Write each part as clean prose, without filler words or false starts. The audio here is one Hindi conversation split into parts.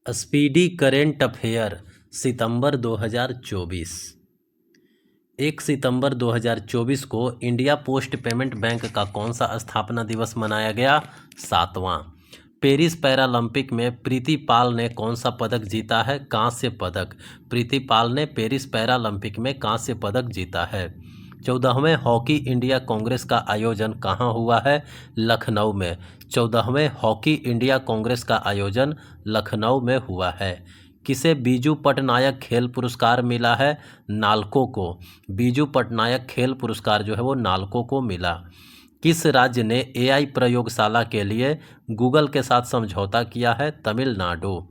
स्पीडी करेंट अफेयर सितंबर 2024। 1 सितंबर 2024 को इंडिया पोस्ट पेमेंट बैंक का कौन सा स्थापना दिवस मनाया गया? 7वां। पेरिस पैरालंपिक में प्रीति पाल ने कौन सा पदक जीता है? कांस्य पदक। प्रीति पाल ने पेरिस पैरालंपिक में कांस्य पदक जीता है। 14वें हॉकी इंडिया कांग्रेस का आयोजन कहाँ हुआ है? लखनऊ में। 14वें हॉकी इंडिया कांग्रेस का आयोजन लखनऊ में हुआ है। किसे बीजू पटनायक खेल पुरस्कार मिला है? नाल्को को। बीजू पटनायक खेल पुरस्कार जो है वो नाल्को को मिला। किस राज्य ने एआई प्रयोगशाला के लिए गूगल के साथ समझौता किया है? तमिलनाडु।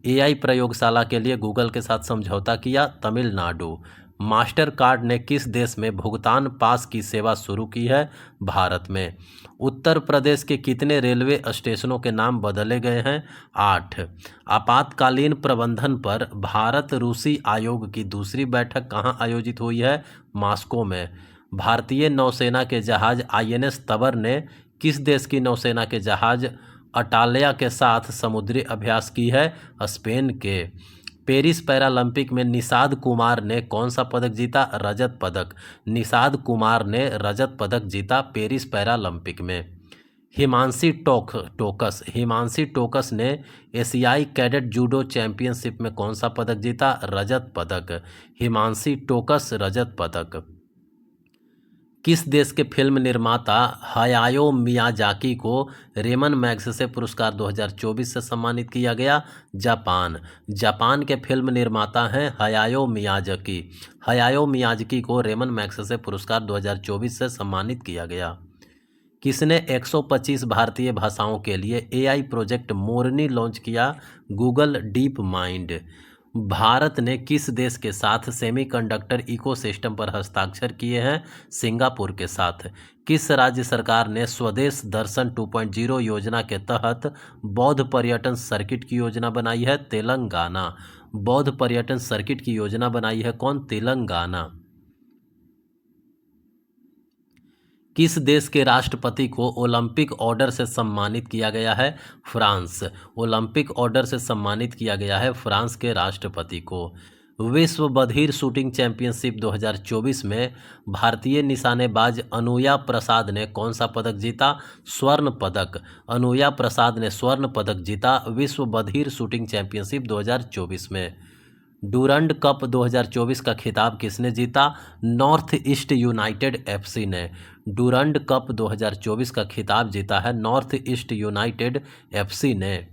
एआई प्रयोगशाला के लिए गूगल के साथ समझौता किया तमिलनाडु। मास्टर कार्ड ने किस देश में भुगतान पास की सेवा शुरू की है? भारत में। उत्तर प्रदेश के कितने रेलवे स्टेशनों के नाम बदले गए हैं? 8। आपातकालीन प्रबंधन पर भारत रूसी आयोग की दूसरी बैठक कहाँ आयोजित हुई है? मॉस्को में। भारतीय नौसेना के जहाज आईएनएस तबर ने किस देश की नौसेना के जहाज अटालिया के साथ समुद्री अभ्यास की है? स्पेन के। पेरिस पैरालंपिक में निषाद कुमार ने कौन सा पदक जीता? रजत पदक। निषाद कुमार ने रजत पदक जीता पेरिस पैरालंपिक में। हिमांशी टोकस ने एशियाई कैडेट जूडो चैंपियनशिप में कौन सा पदक जीता? रजत पदक। हिमांशी टोकस रजत पदक। किस देश के फिल्म निर्माता हयाओ मियाजाकी को रेमन मैग्सेसे पुरस्कार 2024 से सम्मानित किया गया? जापान। जापान के फिल्म निर्माता हैं हयाओ मियाजाकी। हयाओ मियाजाकी को रेमन मैग्सेसे पुरस्कार 2024 से सम्मानित किया गया। किसने 125 भारतीय भाषाओं के लिए एआई प्रोजेक्ट मोरनी लॉन्च किया? Google DeepMind. भारत ने किस देश के साथ सेमीकंडक्टर इकोसिस्टम पर हस्ताक्षर किए हैं? सिंगापुर के साथ। किस राज्य सरकार ने स्वदेश दर्शन 2.0 योजना के तहत बौद्ध पर्यटन सर्किट की योजना बनाई है? तेलंगाना। बौद्ध पर्यटन सर्किट की योजना बनाई है कौन? तेलंगाना। किस देश के राष्ट्रपति को ओलंपिक ऑर्डर से सम्मानित किया गया है? फ्रांस। ओलंपिक ऑर्डर से सम्मानित किया गया है फ्रांस के राष्ट्रपति को। विश्व बधिर शूटिंग चैंपियनशिप 2024 में भारतीय निशानेबाज अनुया प्रसाद ने कौन सा पदक जीता? स्वर्ण पदक। अनुया प्रसाद ने स्वर्ण पदक जीता विश्व बधिर शूटिंग चैंपियनशिप 2024 में। डूरंड कप 2024 का खिताब किसने जीता? नॉर्थ ईस्ट यूनाइटेड एफसी ने। डूरंड कप 2024 का खिताब जीता है नॉर्थ ईस्ट यूनाइटेड एफसी ने।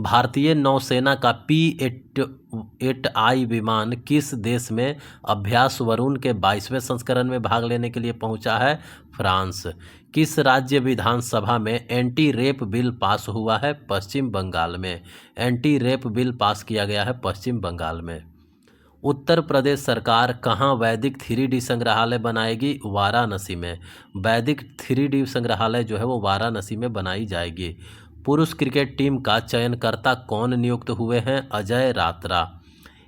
भारतीय नौसेना का P-8I विमान किस देश में अभ्यास वरुण के 22वें संस्करण में भाग लेने के लिए पहुंचा है? फ्रांस। किस राज्य विधानसभा में एंटी रेप बिल पास हुआ है? पश्चिम बंगाल में। एंटी रेप बिल पास किया गया है पश्चिम बंगाल में। उत्तर प्रदेश सरकार कहाँ वैदिक 3D संग्रहालय बनाएगी? वाराणसी में। वैदिक 3D संग्रहालय जो है वो वाराणसी में बनाई जाएगी। पुरुष क्रिकेट टीम का चयनकर्ता कौन नियुक्त हुए हैं? अजय रात्रा।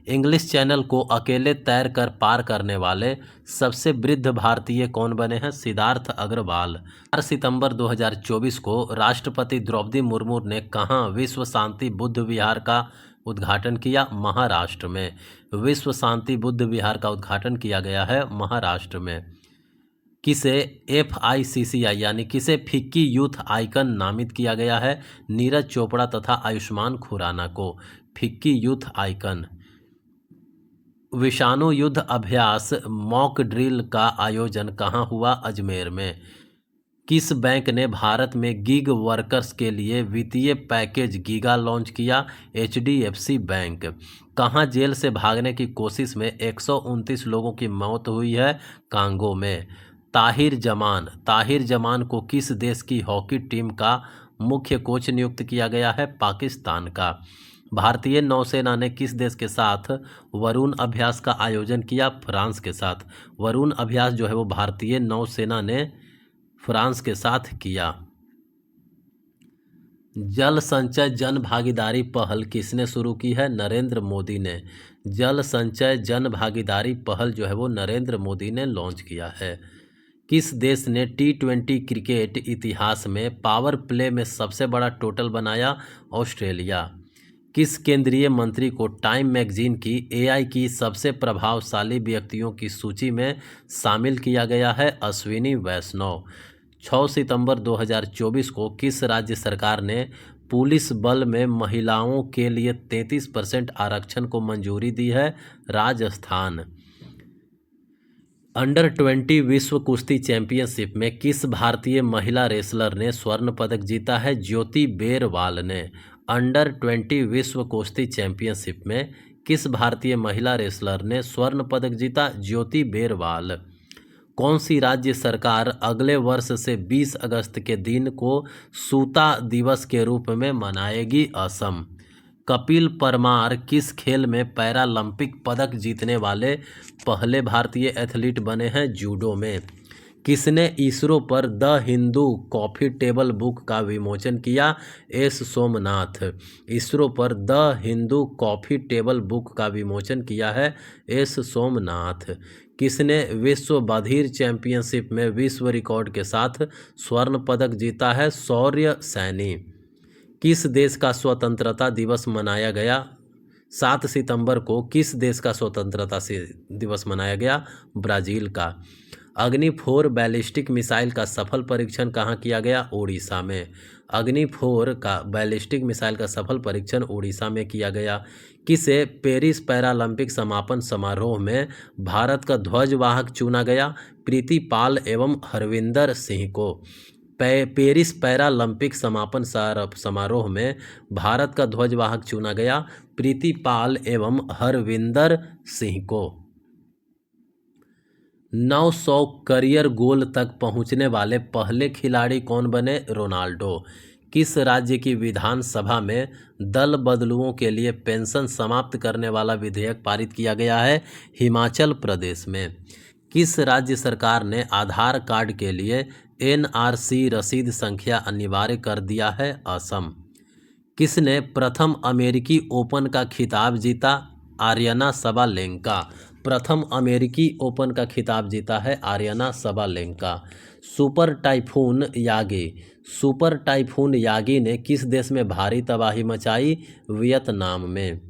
इंग्लिश चैनल को अकेले तैर कर पार करने वाले सबसे वृद्ध भारतीय कौन बने हैं? सिद्धार्थ अग्रवाल। 4 सितंबर 2024 को राष्ट्रपति द्रौपदी मुर्मू ने कहाँ विश्व शांति बुद्ध विहार का उद्घाटन किया? महाराष्ट्र में। विश्व शांति बुद्ध विहार का उद्घाटन किया गया है महाराष्ट्र में। किसे FICCI यानी किसे फिक्की यूथ आइकन नामित किया गया है? नीरज चोपड़ा तथा आयुष्मान खुराना को फिक्की यूथ आइकन। विषाणु युद्ध अभ्यास मॉक ड्रिल का आयोजन कहाँ हुआ? अजमेर में। किस बैंक ने भारत में गिग वर्कर्स के लिए वित्तीय पैकेज गीगा लॉन्च किया? HDFC bank. कहाँ जेल से भागने की कोशिश में 129 लोगों की मौत हुई है? कांगो में। ताहिर जमान को किस देश की हॉकी टीम का मुख्य कोच नियुक्त किया गया है? पाकिस्तान का। भारतीय नौसेना ने किस देश के साथ वरुण अभ्यास का आयोजन किया? फ्रांस के साथ। वरुण अभ्यास जो है वो भारतीय नौसेना ने फ्रांस के साथ किया। जल संचय जन भागीदारी पहल किसने शुरू की है? नरेंद्र मोदी ने। जल संचय जन भागीदारी पहल जो है वो नरेंद्र मोदी ने लॉन्च किया है। किस देश ने T20 क्रिकेट इतिहास में पावर प्ले में सबसे बड़ा टोटल बनाया? ऑस्ट्रेलिया। किस केंद्रीय मंत्री को टाइम मैगजीन की एआई की सबसे प्रभावशाली व्यक्तियों की सूची में शामिल किया गया है? अश्विनी वैष्णव। 6 सितंबर 2024 को किस राज्य सरकार ने पुलिस बल में महिलाओं के लिए 33% आरक्षण को मंजूरी दी है? राजस्थान। अंडर 20 विश्व कुश्ती चैंपियनशिप में किस भारतीय महिला रेसलर ने स्वर्ण पदक जीता है? ज्योति बेरवाल ने। अंडर 20 विश्व कुश्ती चैंपियनशिप में किस भारतीय महिला रेसलर ने स्वर्ण पदक जीता? ज्योति बेरवाल। कौन सी राज्य सरकार अगले वर्ष से 20 अगस्त के दिन को सूता दिवस के रूप में मनाएगी? असम। कपिल परमार किस खेल में पैरालंपिक पदक जीतने वाले पहले भारतीय एथलीट बने हैं? जूडो में। किसने इसरो पर the Hindu coffee table book का विमोचन किया? एस सोमनाथ। इसरो पर the Hindu coffee table book का विमोचन किया है? एस सोमनाथ। किसने विश्व बधिर चैंपियनशिप में विश्व रिकॉर्ड के साथ स्वर्ण पदक जीता है? शौर्य सैनी। किस देश का स्वतंत्रता दिवस मनाया गया? 7 सितंबर को किस देश का स्वतंत्रता दिवस मनाया गया? ब्राज़ील का। अग्नि 4 बैलिस्टिक मिसाइल का सफल परीक्षण कहाँ किया गया? उड़ीसा में। अग्नि 4 का बैलिस्टिक मिसाइल का सफल परीक्षण उड़ीसा में किया गया। किसे पेरिस पैरालंपिक समापन समारोह में भारत का ध्वजवाहक चुना गया? प्रीति पाल एवं हरविंदर सिंह को। पेरिस पैरालंपिक समापन समारोह में भारत का ध्वजवाहक चुना गया प्रीति पाल एवं हरविंदर सिंह को। 900 करियर गोल तक पहुंचने वाले पहले खिलाड़ी कौन बने? रोनाल्डो। किस राज्य की विधानसभा में दल बदलुओं के लिए पेंशन समाप्त करने वाला विधेयक पारित किया गया है? हिमाचल प्रदेश में। किस राज्य सरकार ने आधार कार्ड के लिए एनआरसी रसीद संख्या अनिवार्य कर दिया है? असम। किसने प्रथम अमेरिकी ओपन का खिताब जीता? Aryna Sabalenka. प्रथम अमेरिकी ओपन का खिताब जीता है Aryna Sabalenka. Super typhoon Yagi ने किस देश में भारी तबाही मचाई? वियतनाम में।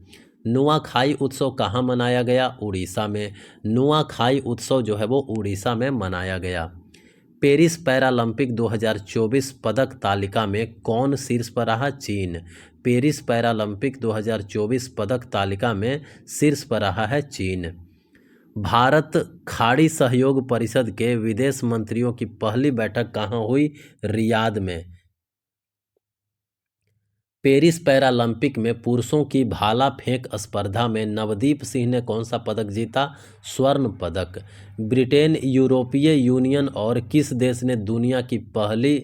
नुआखाई उत्सव कहाँ मनाया गया? उड़ीसा में। नुआखाई उत्सव जो है वो उड़ीसा में मनाया गया। पेरिस पैरालंपिक 2024 पदक तालिका में कौन शीर्ष पर रहा? चीन। पेरिस पैरालंपिक 2024 पदक तालिका में शीर्ष पर रहा है चीन। भारत खाड़ी सहयोग परिषद के विदेश मंत्रियों की पहली बैठक कहाँ हुई? रियाद में। पेरिस पैरालंपिक में पुरुषों की भाला फेंक स्पर्धा में नवदीप सिंह ने कौन सा पदक जीता? स्वर्ण पदक। ब्रिटेन यूरोपीय यूनियन और किस देश ने दुनिया की पहली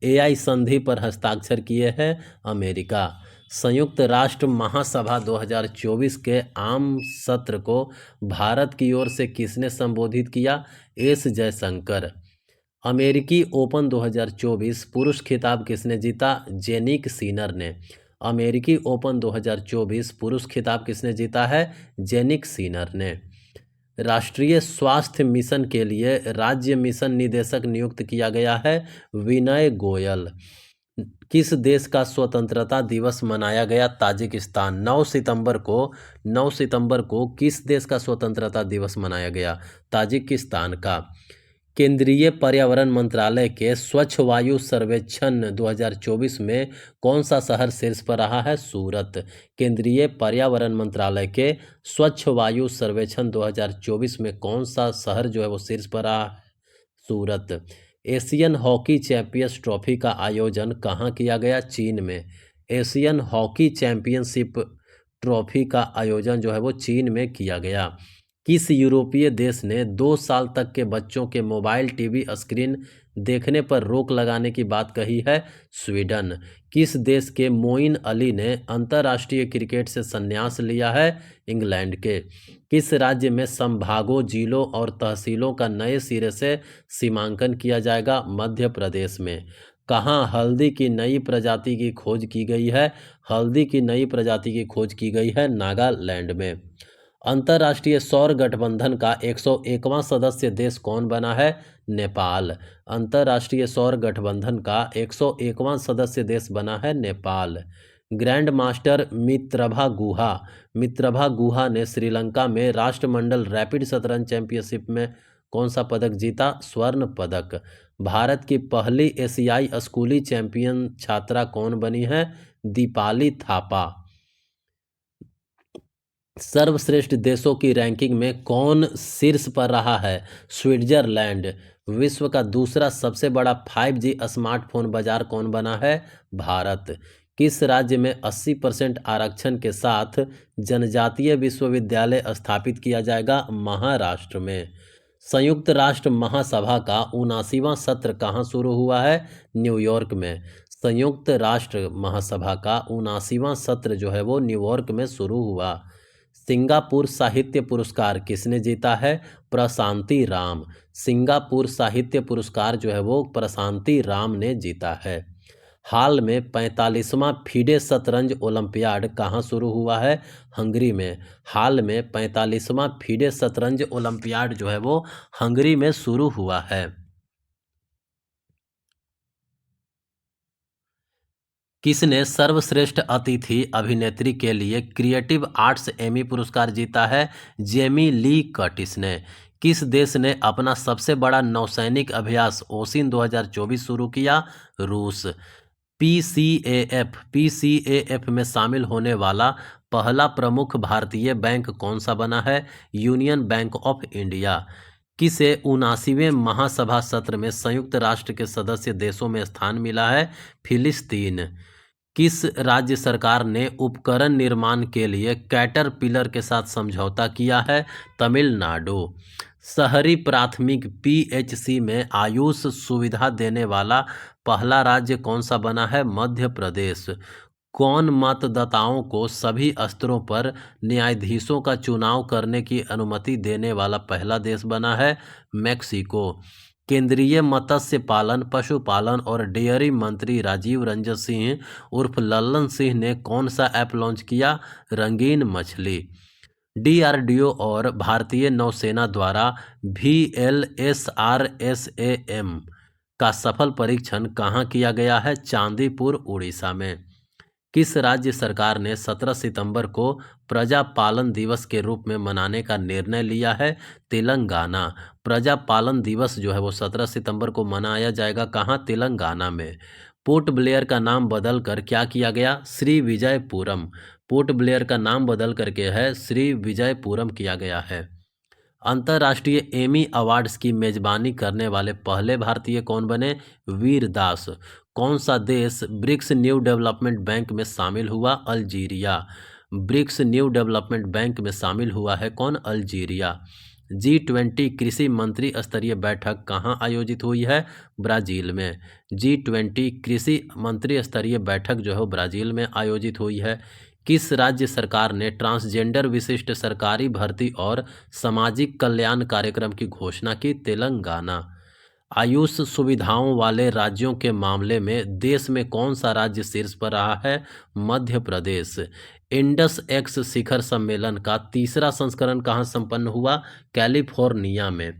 एआई संधि पर हस्ताक्षर किए हैं? अमेरिका। संयुक्त राष्ट्र महासभा 2024 के आम सत्र को भारत की ओर से किसने संबोधित किया? एस जयशंकर। अमेरिकी ओपन 2024 पुरुष खिताब किसने जीता? जेनिक सिनर ने। अमेरिकी ओपन 2024 पुरुष खिताब किसने जीता है? जेनिक सिनर ने। राष्ट्रीय स्वास्थ्य मिशन के लिए राज्य मिशन निदेशक नियुक्त किया गया है? विनय गोयल। किस देश का स्वतंत्रता दिवस मनाया गया? ताजिकिस्तान। 9 सितंबर को किस देश का स्वतंत्रता दिवस मनाया गया? ताजिकिस्तान का। केंद्रीय पर्यावरण मंत्रालय के स्वच्छ वायु सर्वेक्षण 2024 में कौन सा शहर शीर्ष पर रहा है? सूरत। केंद्रीय पर्यावरण मंत्रालय के स्वच्छ वायु सर्वेक्षण 2024 में कौन सा शहर जो है वो शीर्ष पर रहा है? सूरत। एशियन हॉकी चैंपियंस ट्रॉफी का आयोजन कहाँ किया गया? चीन में। एशियन हॉकी चैंपियनशिप ट्रॉफी का आयोजन जो है वो चीन में किया गया। किस यूरोपीय देश ने 2 साल तक के बच्चों के मोबाइल टीवी स्क्रीन देखने पर रोक लगाने की बात कही है? स्वीडन। किस देश के मोइन अली ने अंतर्राष्ट्रीय क्रिकेट से संन्यास लिया है? इंग्लैंड के। किस राज्य में संभागों, जिलों और तहसीलों का नए सिरे से सीमांकन किया जाएगा? मध्य प्रदेश में। कहाँ हल्दी की नई प्रजाति की खोज की गई है? हल्दी की नई प्रजाति की खोज की गई है नागालैंड में। अंतर्राष्ट्रीय सौर गठबंधन का 101वां सदस्य देश कौन बना है? नेपाल। अंतर्राष्ट्रीय सौर गठबंधन का 101वां सदस्य देश बना है नेपाल। ग्रैंड मास्टर मित्रभा गुहा ने श्रीलंका में राष्ट्रमंडल रैपिड शतरंज चैंपियनशिप में कौन सा पदक जीता? स्वर्ण पदक। भारत की पहली एशियाई स्कूली चैंपियन छात्रा कौन बनी है? दीपाली थापा। सर्वश्रेष्ठ देशों की रैंकिंग में कौन शीर्ष पर रहा है? स्विट्जरलैंड। विश्व का दूसरा सबसे बड़ा 5G स्मार्टफोन बाजार कौन बना है? भारत। किस राज्य में 80% आरक्षण के साथ जनजातीय विश्वविद्यालय स्थापित किया जाएगा? महाराष्ट्र में। संयुक्त राष्ट्र महासभा का 79वां सत्र कहाँ शुरू हुआ है? न्यूयॉर्क में। संयुक्त राष्ट्र महासभा का 79वां सत्र जो है वो न्यूयॉर्क में शुरू हुआ। सिंगापुर साहित्य पुरस्कार किसने जीता है? प्रशांति राम। सिंगापुर साहित्य पुरस्कार जो है वो प्रशांति राम ने जीता है। हाल में 45वां फीडे शतरंज ओलंपियाड कहाँ शुरू हुआ है? हंगरी में। हाल में 45वां फीडे शतरंज ओलंपियाड जो है वो हंगरी में शुरू हुआ है। किसने सर्वश्रेष्ठ अतिथि अभिनेत्री के लिए क्रिएटिव आर्ट्स एमी पुरस्कार जीता है? जेमी ली कर्टिस ने। किस देश ने अपना सबसे बड़ा नौसैनिक अभ्यास ओसिन 2024 शुरू किया? रूस। पीसीएएफ में शामिल होने वाला पहला प्रमुख भारतीय बैंक कौन सा बना है? Union bank of India. किसे 79वें महासभा सत्र में संयुक्त राष्ट्र के सदस्य देशों में स्थान मिला है? फिलिस्तीन। किस राज्य सरकार ने उपकरण निर्माण के लिए कैटरपिलर के साथ समझौता किया है? तमिलनाडु। शहरी प्राथमिक पीएचसी में आयुष सुविधा देने वाला पहला राज्य कौन सा बना है? मध्य प्रदेश। कौन मतदाताओं को सभी स्तरों पर न्यायाधीशों का चुनाव करने की अनुमति देने वाला पहला देश बना है? मैक्सिको। केंद्रीय मत्स्य पालन, पशुपालन और डेयरी मंत्री राजीव रंजन सिंह उर्फ लल्लन सिंह ने कौन सा ऐप लॉन्च किया? रंगीन मछली। डीआरडीओ और भारतीय नौसेना द्वारा VLSRSAM का सफल परीक्षण कहाँ किया गया है? चांदीपुर, उड़ीसा में। किस राज्य सरकार ने 17 सितंबर को प्रजापालन दिवस के रूप में मनाने का निर्णय लिया है? तेलंगाना। प्रजापालन दिवस जो है वो 17 सितंबर को मनाया जाएगा। कहाँ? तेलंगाना में। पोर्ट ब्लेयर का नाम बदल कर क्या किया गया? श्री विजयपुरम। पोर्ट ब्लेयर का नाम बदल करके है श्री विजयपुरम किया गया है। अंतर्राष्ट्रीय एमी अवार्ड्स की मेजबानी करने वाले पहले भारतीय कौन बने? वीर दास। कौन सा देश ब्रिक्स न्यू डेवलपमेंट बैंक में शामिल हुआ? Algeria. BRICS new development bank में शामिल हुआ है कौन? अल्जीरिया। G20 कृषि मंत्री स्तरीय बैठक कहाँ आयोजित हुई है? ब्राज़ील में। G20 कृषि मंत्री स्तरीय बैठक जो है ब्राज़ील में आयोजित हुई है। किस राज्य सरकार ने ट्रांसजेंडर विशिष्ट सरकारी भर्ती और सामाजिक कल्याण कार्यक्रम की घोषणा की? तेलंगाना। आयुष सुविधाओं वाले राज्यों के मामले में देश में कौन सा राज्य शीर्ष पर रहा है? मध्य प्रदेश। इंडस एक्स शिखर सम्मेलन का तीसरा संस्करण कहाँ संपन्न हुआ? कैलिफोर्निया में।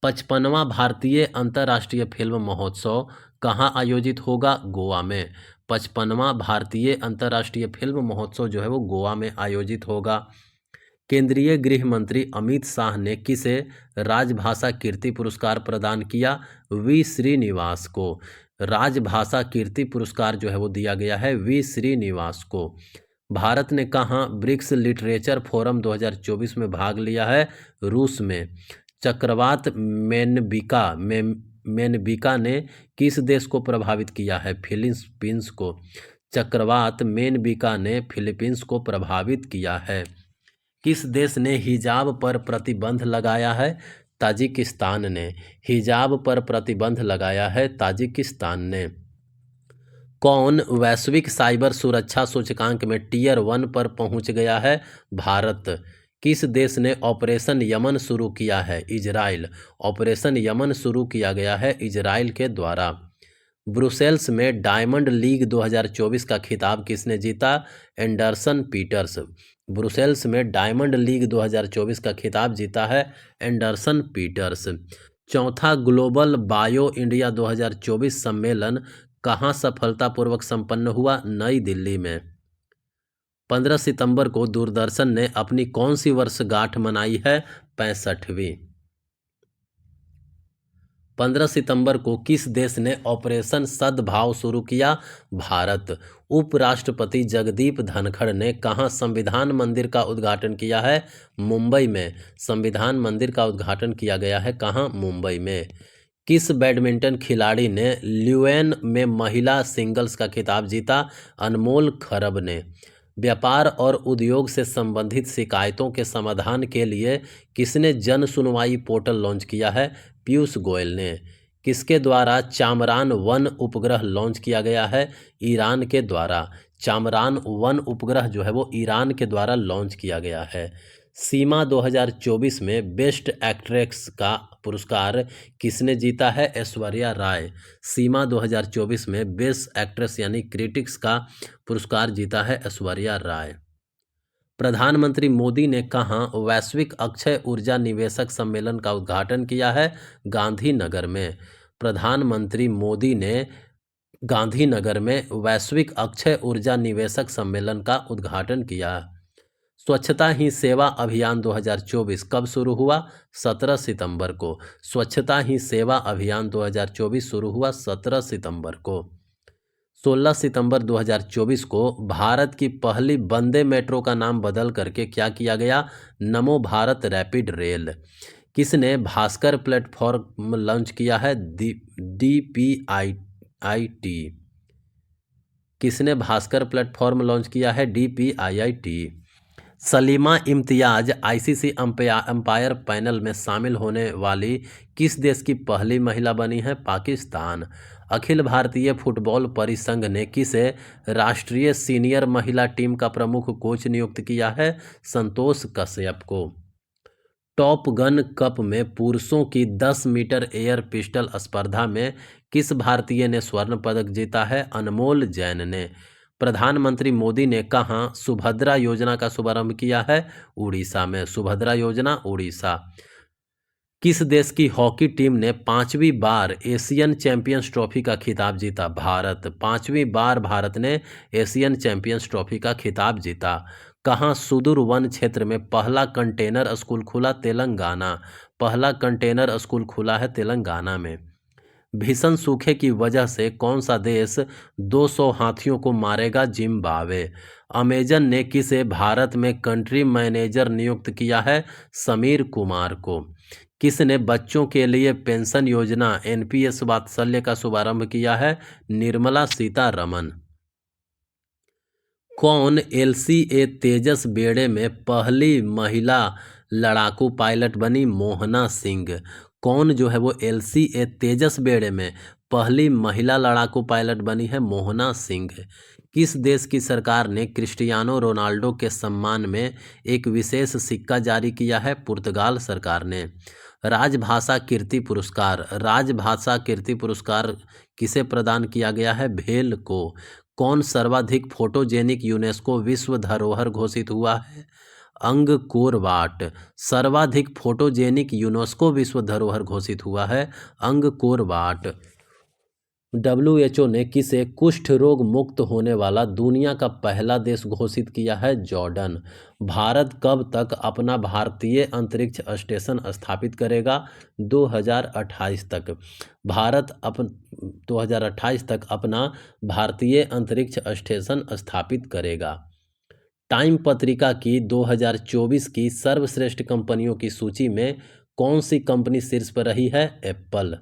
55वां भारतीय अंतर्राष्ट्रीय फिल्म महोत्सव कहाँ आयोजित होगा? गोवा में। 55वां भारतीय अंतर्राष्ट्रीय फिल्म महोत्सव जो है वो गोवा में आयोजित होगा। केंद्रीय गृह मंत्री अमित शाह ने किसे राजभाषा कीर्ति पुरस्कार प्रदान किया? वी श्रीनिवास को। राजभाषा कीर्ति पुरस्कार जो है वो दिया गया है वी श्रीनिवास को। भारत ने कहाँ ब्रिक्स लिटरेचर फोरम 2024 में भाग लिया है? रूस में। चक्रवात मेनबिका ने किस देश को प्रभावित किया है? फिलीपींस को। चक्रवात मेनबिका ने फिलीपींस को प्रभावित किया है। किस देश ने हिजाब पर प्रतिबंध लगाया है? ताजिकिस्तान ने। हिजाब पर प्रतिबंध लगाया है ताजिकिस्तान ने। कौन वैश्विक साइबर सुरक्षा सूचकांक में टियर 1 पर पहुंच गया है? भारत। किस देश ने ऑपरेशन यमन शुरू किया है? इजराइल। ऑपरेशन यमन शुरू किया गया है इजराइल के द्वारा। ब्रुसेल्स में डायमंड लीग 2024 का खिताब किसने जीता? Anderson Peters. ब्रुसेल्स में डायमंड लीग 2024 का खिताब जीता है एंडरसन पीटर्स। चौथा ग्लोबल बायो इंडिया 2024 सम्मेलन कहाँ सफलतापूर्वक संपन्न हुआ? नई दिल्ली में। 15 सितंबर को दूरदर्शन ने अपनी कौन सी वर्षगांठ मनाई है? 65वीं। 15 सितंबर को किस देश ने ऑपरेशन सद्भाव शुरू किया? भारत। उपराष्ट्रपति जगदीप धनखड़ ने कहाँ संविधान मंदिर का उद्घाटन किया है? मुंबई में। संविधान मंदिर का उद्घाटन किया गया है कहाँ? मुंबई में। किस बैडमिंटन खिलाड़ी ने ल्यूएन में महिला सिंगल्स का खिताब जीता? अनमोल खरब ने। व्यापार और उद्योग से संबंधित शिकायतों के समाधान के लिए किसने जन सुनवाई पोर्टल लॉन्च किया है? पीयूष गोयल ने। किसके द्वारा चामरान 1 उपग्रह लॉन्च किया गया है? ईरान के द्वारा। चामरान 1 उपग्रह जो है वो ईरान के द्वारा लॉन्च किया गया है। सीमा 2024 में बेस्ट एक्ट्रेस का पुरस्कार किसने जीता है? ऐश्वर्या राय। सीमा 2024 में बेस्ट एक्ट्रेस यानी क्रिटिक्स का पुरस्कार जीता है ऐश्वर्या राय। प्रधानमंत्री मोदी ने कहाँ वैश्विक अक्षय ऊर्जा निवेशक सम्मेलन का उद्घाटन किया है? गांधीनगर में। प्रधानमंत्री मोदी ने गांधीनगर में वैश्विक अक्षय ऊर्जा निवेशक सम्मेलन का उद्घाटन किया। स्वच्छता ही सेवा अभियान 2024 कब शुरू हुआ? 17 सितंबर को। स्वच्छता ही सेवा अभियान 2024 शुरू हुआ 17 सितंबर को। 16 सितंबर 2024 को भारत की पहली वंदे मेट्रो का नाम बदल करके क्या किया गया? नमो भारत रैपिड रेल। किसने भास्कर प्लेटफॉर्म लॉन्च किया है? DPIIT। किसने भास्कर प्लेटफॉर्म लॉन्च किया है? DPIIT। Salima Imtiaz ICC umpire panel में शामिल होने वाली किस देश की पहली महिला बनी है? पाकिस्तान। अखिल भारतीय फुटबॉल परिसंघ ने किसे राष्ट्रीय सीनियर महिला टीम का प्रमुख कोच नियुक्त किया है? संतोष कश्यप को। टॉप गन कप में पुरुषों की 10 मीटर एयर पिस्टल स्पर्धा में किस भारतीय ने स्वर्ण पदक जीता है? अनमोल जैन ने। प्रधानमंत्री मोदी ने कहाँ सुभद्रा योजना का शुभारंभ किया है? उड़ीसा में। सुभद्रा योजना उड़ीसा। किस देश की हॉकी टीम ने 5वीं बार एशियन चैंपियंस ट्रॉफी का खिताब जीता? भारत। 5वीं बार भारत ने एशियन चैंपियंस ट्रॉफी का खिताब जीता। कहाँ सुदूर वन क्षेत्र में पहला कंटेनर स्कूल खुला? तेलंगाना। पहला कंटेनर स्कूल खुला है तेलंगाना में। भीषण सूखे की वजह से कौन सा देश 200 हाथियों को मारेगा? जिम्बाब्वे। अमेजन ने किसे भारत में कंट्री मैनेजर नियुक्त किया है? समीर कुमार को। किसने बच्चों के लिए पेंशन योजना NPS वात्सल्य का शुभारंभ किया है? निर्मला सीतारमण। कौन LCA तेजस बेड़े में पहली महिला लड़ाकू पायलट बनी? मोहना सिंह। कौन जो है वो LCA तेजस बेड़े में पहली महिला लड़ाकू पायलट बनी है? मोहना सिंह। किस देश की सरकार ने क्रिस्टियानो रोनाल्डो के सम्मान में एक विशेष सिक्का जारी किया है? पुर्तगाल सरकार ने। राजभाषा कीर्ति पुरस्कार किसे प्रदान किया गया है? भेल को। कौन सर्वाधिक फोटोजेनिक यूनेस्को विश्व धरोहर घोषित हुआ है? Angkor Wat. सर्वाधिक फोटोजेनिक यूनेस्को विश्व धरोहर घोषित हुआ है अंगकोर वाट। WHO ने किसे कुष्ठ रोग मुक्त होने वाला दुनिया का पहला देश घोषित किया है? जॉर्डन। भारत कब तक अपना भारतीय अंतरिक्ष स्टेशन स्थापित करेगा? 2028 तक। भारत 2028 तक अपना भारतीय अंतरिक्ष स्टेशन स्थापित करेगा। टाइम पत्रिका की 2024 की सर्वश्रेष्ठ कंपनियों की सूची में कौन सी कंपनी शीर्ष पर रही है? एप्पल।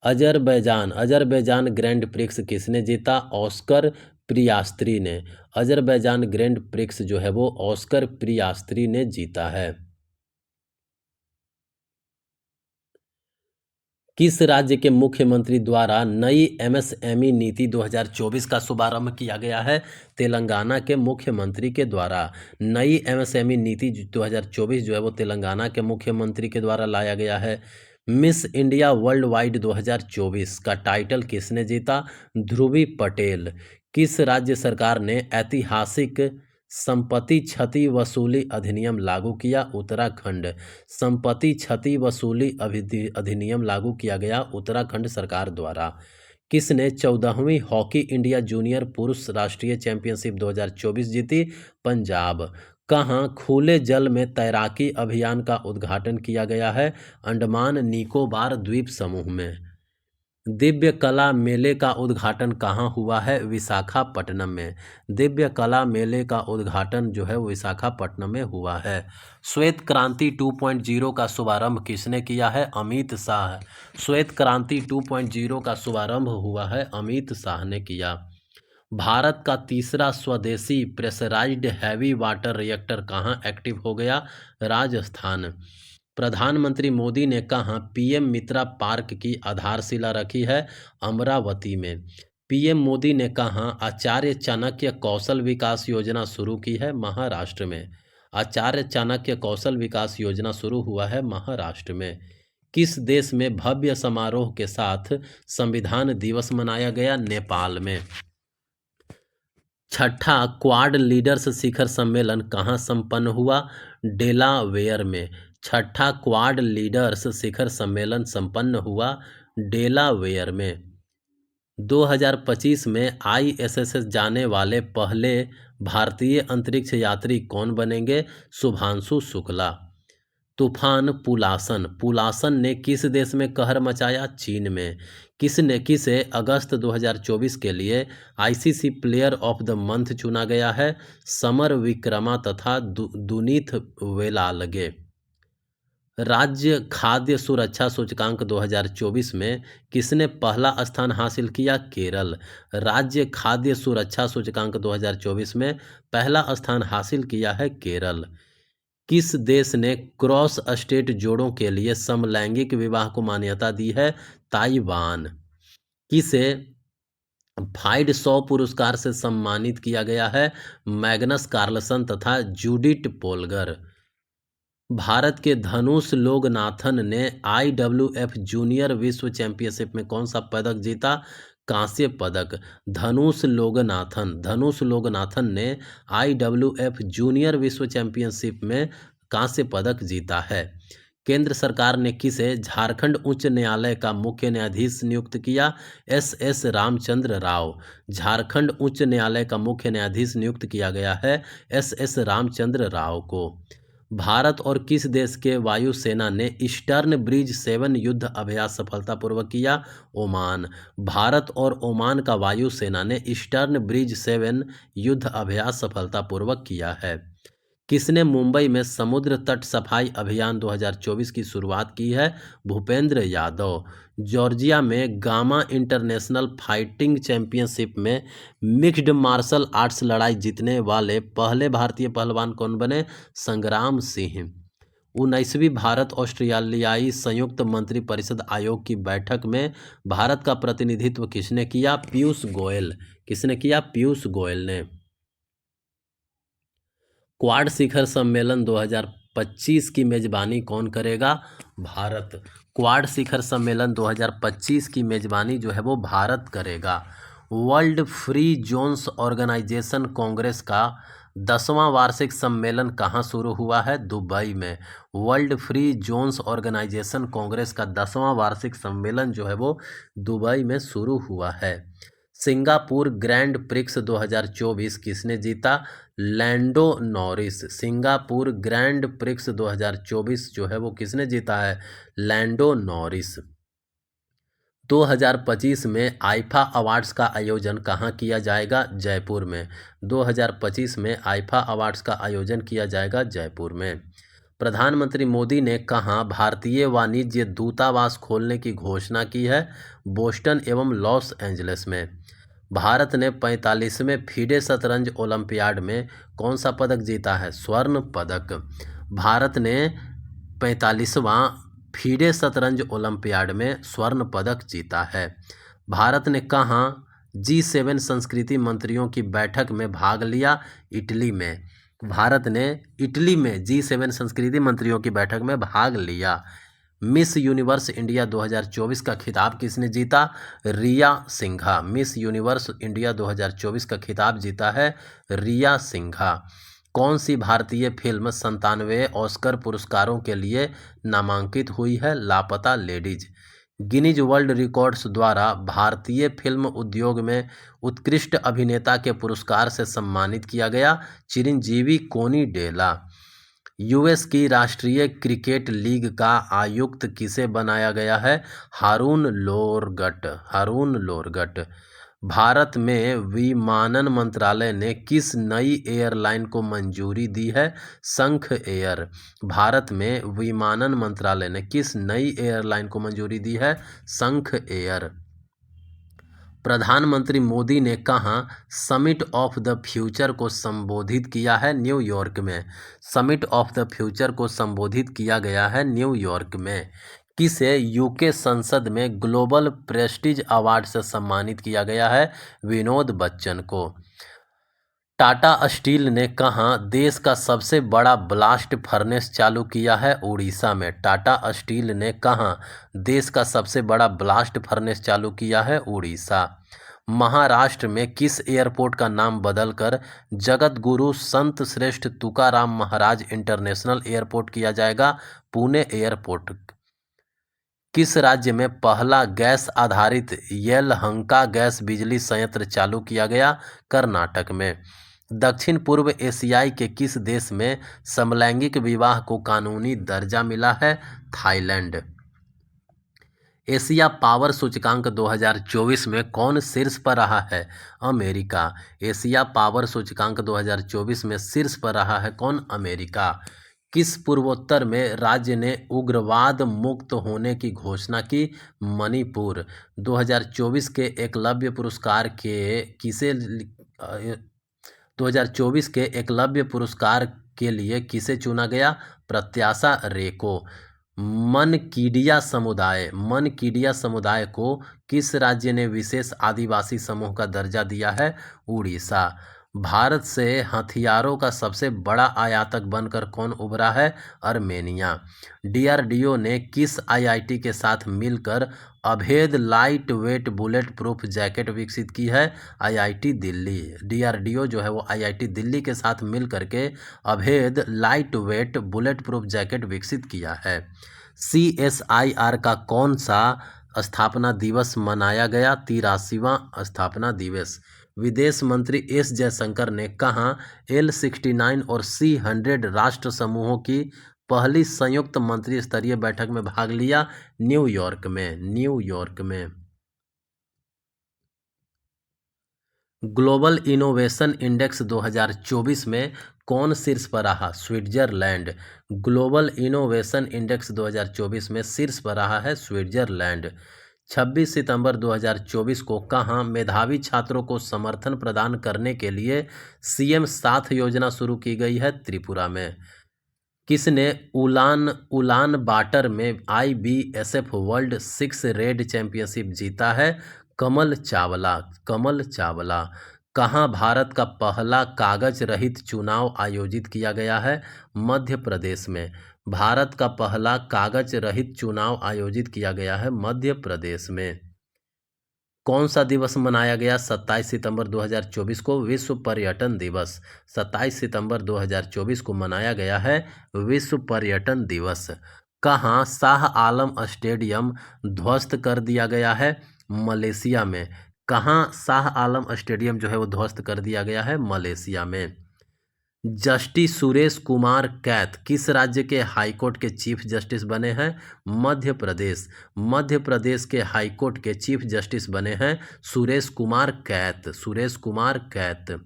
अजरबैजान ग्रैंड प्रिक्स किसने जीता? ऑस्कर पियास्त्री ने। अजरबैजान ग्रैंड प्रिक्स जो है वो ऑस्कर पियास्त्री ने जीता है। किस राज्य के मुख्यमंत्री द्वारा नई MSME नीति 2024 का शुभारंभ किया गया है? तेलंगाना के मुख्यमंत्री के द्वारा। नई MSME नीति 2024 जो है वो तेलंगाना के मुख्यमंत्री के द्वारा लाया गया है। मिस इंडिया वर्ल्ड वाइड 2024 का टाइटल किसने जीता? ध्रुवी पटेल। किस राज्य सरकार ने ऐतिहासिक संपत्ति क्षति वसूली अधिनियम लागू किया? उत्तराखंड। संपत्ति क्षति वसूली अधिनियम लागू किया गया उत्तराखंड सरकार द्वारा। किसने 14वीं हॉकी इंडिया जूनियर पुरुष राष्ट्रीय चैंपियनशिप 2024 जीती? पंजाब। कहाँ खुले जल में तैराकी अभियान का उद्घाटन किया गया है? अंडमान निकोबार द्वीप समूह में। दिव्य कला मेले का उद्घाटन कहाँ हुआ है? विशाखापट्टनम में। दिव्य कला मेले का उद्घाटन जो है वो विशाखापट्टनम में हुआ है। श्वेत क्रांति 2.0 का शुभारंभ किसने किया है? अमित शाह। श्वेत क्रांति 2.0 का शुभारंभ हुआ है, अमित शाह ने किया। भारत का तीसरा स्वदेशी प्रेशराइज्ड हैवी वाटर रिएक्टर कहाँ एक्टिव हो गया? राजस्थान। प्रधानमंत्री मोदी ने कहाँ पीएम मित्रा पार्क की आधारशिला रखी है? अमरावती में। पीएम मोदी ने कहाँ आचार्य चाणक्य कौशल विकास योजना शुरू की है? महाराष्ट्र में। आचार्य चाणक्य कौशल विकास योजना शुरू हुआ है महाराष्ट्र में। किस देश में भव्य समारोह के साथ संविधान दिवस मनाया गया? नेपाल में। छठा क्वाड लीडर्स शिखर सम्मेलन कहाँ संपन्न हुआ? डेलावेयर में। छठा क्वाड लीडर्स शिखर सम्मेलन संपन्न हुआ डेलावेयर में। 2025 में आईएसएस जाने वाले पहले भारतीय अंतरिक्ष यात्री कौन बनेंगे? शुभांशु शुक्ला। तूफान पुलासन। पुलासन ने किस देश में कहर मचाया? चीन में। किसे अगस्त 2024 के लिए ICC player of the month चुना गया है? समर विक्रमा तथा दुनीथ वेलालगे। राज्य खाद्य सुरक्षा सूचकांक 2024 में किसने पहला स्थान हासिल किया? केरल। राज्य खाद्य सुरक्षा सूचकांक 2024 में पहला स्थान हासिल किया है केरल। किस देश ने क्रॉस स्टेट जोड़ों के लिए समलैंगिक विवाह को मान्यता दी है? ताइवान। किसे फाइड 100 पुरस्कार से सम्मानित किया गया है? मैग्नस कार्लसन तथा जूडिट पोलगर। भारत के धनुष लोगनाथन ने IWF जूनियर विश्व चैंपियनशिप में कौन सा पदक जीता? कांस्य पदक। धनुष लोगनाथन ने IWF जूनियर विश्व चैंपियनशिप में कांस्य पदक जीता है। केंद्र सरकार ने किसे झारखंड उच्च न्यायालय का मुख्य न्यायाधीश नियुक्त किया? SS रामचंद्र राव। झारखंड उच्च न्यायालय का मुख्य न्यायाधीश नियुक्त किया गया है SS रामचंद्र राव को। भारत और किस देश के वायुसेना ने ईस्टर्न ब्रिज 7 युद्ध अभ्यास सफलतापूर्वक किया? ओमान। भारत और ओमान का वायुसेना ने ईस्टर्न ब्रिज 7 युद्ध अभ्यास सफलतापूर्वक किया है। किसने मुंबई में समुद्र तट सफाई अभियान 2024 की शुरुआत की है? भूपेंद्र यादव। जॉर्जिया में गामा इंटरनेशनल फाइटिंग चैंपियनशिप में मिक्स्ड मार्शल आर्ट्स लड़ाई जीतने वाले पहले भारतीय पहलवान कौन बने? संग्राम सिंह। 19वीं भारत ऑस्ट्रेलियाई संयुक्त मंत्रिपरिषद आयोग की बैठक में भारत का प्रतिनिधित्व किसने किया? पीयूष गोयल। किसने किया? पीयूष गोयल ने। क्वाड शिखर सम्मेलन 2025 की मेजबानी कौन करेगा? भारत। क्वाड शिखर सम्मेलन 2025 की मेजबानी जो है वो भारत करेगा। World free zones organization congress का 10वां वार्षिक सम्मेलन कहाँ शुरू हुआ है? दुबई में। World free zones organization congress का 10वां वार्षिक सम्मेलन जो है वो दुबई में शुरू हुआ है। सिंगापुर ग्रैंड प्रिक्स 2024 किसने जीता? Lando Norris. Singapore grand prix 2024 जो है वो किसने जीता है? Lando Norris. 2025 में आईफा अवार्ड्स का आयोजन कहाँ किया जाएगा? जयपुर में। 2025 में आईफा अवार्ड्स का आयोजन किया जाएगा जयपुर में। प्रधानमंत्री मोदी ने कहाँ भारतीय वाणिज्य दूतावास खोलने की घोषणा की है? बोस्टन एवं लॉस एंजलिस में। भारत ने 45वें फीडे शतरंज ओलंपियाड में कौन सा पदक जीता है? स्वर्ण पदक। भारत ने 45वां फीडे शतरंज ओलंपियाड में स्वर्ण पदक जीता है। भारत ने कहाँ G7 संस्कृति मंत्रियों की बैठक में भाग लिया? इटली में। भारत ने इटली में G7 संस्कृति मंत्रियों की बैठक में भाग लिया। मिस यूनिवर्स इंडिया 2024 का खिताब किसने जीता? रिया सिंघा। मिस यूनिवर्स इंडिया 2024 का खिताब जीता है रिया सिंघा। कौन सी भारतीय फिल्म 97वें ऑस्कर पुरस्कारों के लिए नामांकित हुई है? लापता लेडीज। गिनीज वर्ल्ड रिकॉर्ड्स द्वारा भारतीय फिल्म उद्योग में उत्कृष्ट अभिनेता के पुरस्कार से सम्मानित किया गया चिरंजीवी कोनिडेला। यूएस की राष्ट्रीय क्रिकेट लीग का आयुक्त किसे बनाया गया है? हारून लोरगट। भारत में विमानन मंत्रालय ने किस नई एयरलाइन को मंजूरी दी है? शंख एयर। भारत में विमानन मंत्रालय ने किस नई एयरलाइन को मंजूरी दी है? शंख एयर। प्रधानमंत्री मोदी ने कहाँ समिट ऑफ द फ्यूचर को संबोधित किया है? न्यूयॉर्क में। समिट ऑफ द फ्यूचर को संबोधित किया गया है न्यूयॉर्क में। किसे यूके संसद में ग्लोबल प्रेस्टीज अवार्ड से सम्मानित किया गया है? विनोद बच्चन को। टाटा स्टील ने कहाँ देश का सबसे बड़ा ब्लास्ट फर्नेस चालू किया है? उड़ीसा में। टाटा स्टील ने कहाँ देश का सबसे बड़ा ब्लास्ट फर्नेस चालू किया है? उड़ीसा। महाराष्ट्र में किस एयरपोर्ट का नाम बदलकर जगत गुरु संत श्रेष्ठ तुकाराम महाराज इंटरनेशनल एयरपोर्ट किया जाएगा? पुणे एयरपोर्ट। किस राज्य में पहला गैस आधारित येलहंका गैस बिजली संयंत्र चालू किया गया? कर्नाटक में। दक्षिण पूर्व एशियाई के किस देश में समलैंगिक विवाह को कानूनी दर्जा मिला है? थाईलैंड। एशिया पावर सूचकांक 2024 में कौन शीर्ष पर रहा है? अमेरिका। एशिया पावर सूचकांक 2024 में शीर्ष पर रहा है कौन? अमेरिका। किस पूर्वोत्तर में राज्य ने उग्रवाद मुक्त होने की घोषणा की? मणिपुर। 2024 के एकलव्य पुरस्कार के किसे 2024 के एकलव्य पुरस्कार के लिए किसे चुना गया? प्रत्याशा रे को। मनकीडिया समुदाय को किस राज्य ने विशेष आदिवासी समूह का दर्जा दिया है? उड़ीसा। भारत से हथियारों का सबसे बड़ा आयातक बनकर कौन उभरा है? आर्मेनिया। डीआरडीओ ने किस आईआईटी के साथ मिलकर अभेद light weight bullet proof jacket विकसित की है? आईआईटी दिल्ली। डीआरडीओ जो है वो आईआईटी दिल्ली के साथ मिल करके अभेद light weight bullet proof jacket विकसित किया है। CSIR का कौन सा स्थापना दिवस मनाया गया? 83वां स्थापना दिवस। विदेश मंत्री एस जयशंकर ने कहाँ L69 और C100 राष्ट्र समूहों की पहली संयुक्त मंत्री स्तरीय बैठक में भाग लिया? न्यूयॉर्क में। ग्लोबल इनोवेशन इंडेक्स 2024 में कौन शीर्ष पर रहा? स्विट्जरलैंड। ग्लोबल इनोवेशन इंडेक्स 2024 में शीर्ष पर रहा है स्विट्जरलैंड। 26 सितंबर 2024 को कहाँ मेधावी छात्रों को समर्थन प्रदान करने के लिए CM साथ योजना शुरू की गई है? त्रिपुरा में। किसने उलान बाटर में IBSF वर्ल्ड 6 रेड चैंपियनशिप जीता है? कमल चावला। कहाँ भारत का पहला कागज रहित चुनाव आयोजित किया गया है? मध्य प्रदेश में। भारत का पहला कागज रहित चुनाव आयोजित किया गया है मध्य प्रदेश में। कौन सा दिवस मनाया गया 27 सितंबर 2024 को? विश्व पर्यटन दिवस। 27 सितंबर 2024 को मनाया गया है विश्व पर्यटन दिवस। कहाँ शाह आलम स्टेडियम ध्वस्त कर दिया गया है? मलेशिया में। कहाँ शाह आलम स्टेडियम जो है वो ध्वस्त कर दिया गया है? मलेशिया में। जस्टिस सुरेश कुमार कैथ किस राज्य के हाईकोर्ट के चीफ जस्टिस बने हैं? मध्य प्रदेश के हाईकोर्ट के चीफ जस्टिस बने हैं सुरेश कुमार कैथ।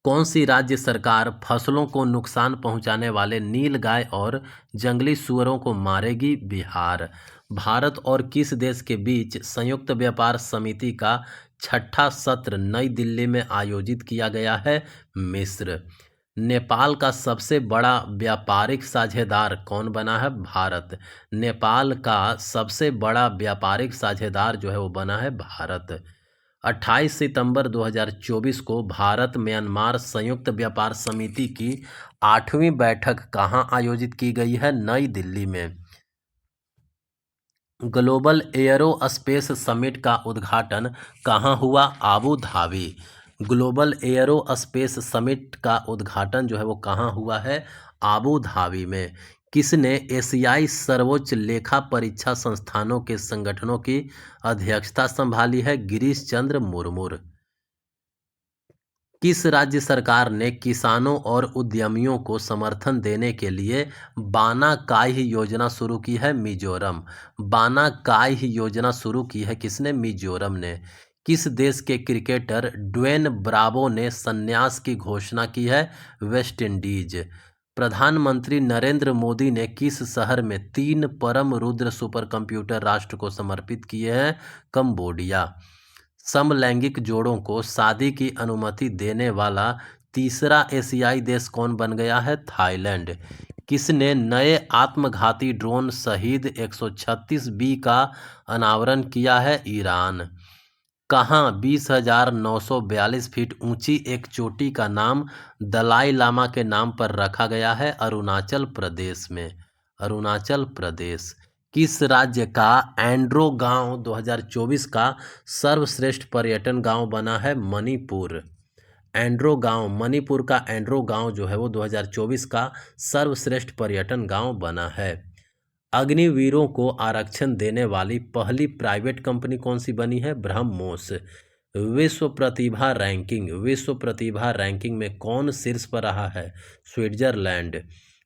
कौन सी राज्य सरकार फसलों को नुकसान पहुंचाने वाले नीलगाय और जंगली सूअरों को मारेगी? बिहार। भारत और किस देश के बीच संयुक्त व्यापार समिति का 6ठा सत्र नई दिल्ली में आयोजित किया गया है? मिस्र। नेपाल का सबसे बड़ा व्यापारिक साझेदार कौन बना है? भारत। नेपाल का सबसे बड़ा व्यापारिक साझेदार जो है वो बना है भारत। 28 सितंबर 2024 को भारत म्यांमार संयुक्त व्यापार समिति की 8वीं बैठक कहाँ आयोजित की गई है? नई दिल्ली में। ग्लोबल एयरोस्पेस समिट का उद्घाटन कहाँ हुआ? Abu Dhabi. Global aerospace summit का उद्घाटन जो है वो कहाँ हुआ है? आबू धाबी में। किसने एशियाई सर्वोच्च लेखा परीक्षा संस्थानों के संगठनों की अध्यक्षता संभाली है? गिरीश चंद्र मुर्मू। किस राज्य सरकार ने किसानों और उद्यमियों को समर्थन देने के लिए बाना काय योजना शुरू की है? मिजोरम। बाना काय योजना शुरू की है किसने? मिजोरम ने। किस देश के क्रिकेटर ड्वेन ब्रावो ने संन्यास की घोषणा की है? West Indies. प्रधानमंत्री नरेंद्र मोदी ने किस शहर में 3 परम रुद्र सुपर कंप्यूटर राष्ट्र को समर्पित किए हैं? कंबोडिया। समलैंगिक जोड़ों को शादी की अनुमति देने वाला तीसरा एशियाई देश कौन बन गया है? थाईलैंड। किसने नए आत्मघाती ड्रोन शहीद 136B का अनावरण किया है? ईरान। कहाँ 20,942 फीट ऊंची एक चोटी का नाम दलाई लामा के नाम पर रखा गया है? अरुणाचल प्रदेश में। अरुणाचल प्रदेश। किस राज्य का एंड्रो गांव 2024 का सर्वश्रेष्ठ पर्यटन गांव बना है? मणिपुर। एंड्रो गांव, मणिपुर का एंड्रो गांव जो है वो 2024 का सर्वश्रेष्ठ पर्यटन गांव बना है। अग्निवीरों को आरक्षण देने वाली पहली प्राइवेट कंपनी कौन सी बनी है? ब्रह्मोस। विश्व प्रतिभा रैंकिंग, विश्व प्रतिभा रैंकिंग में कौन शीर्ष पर रहा है? स्विट्जरलैंड।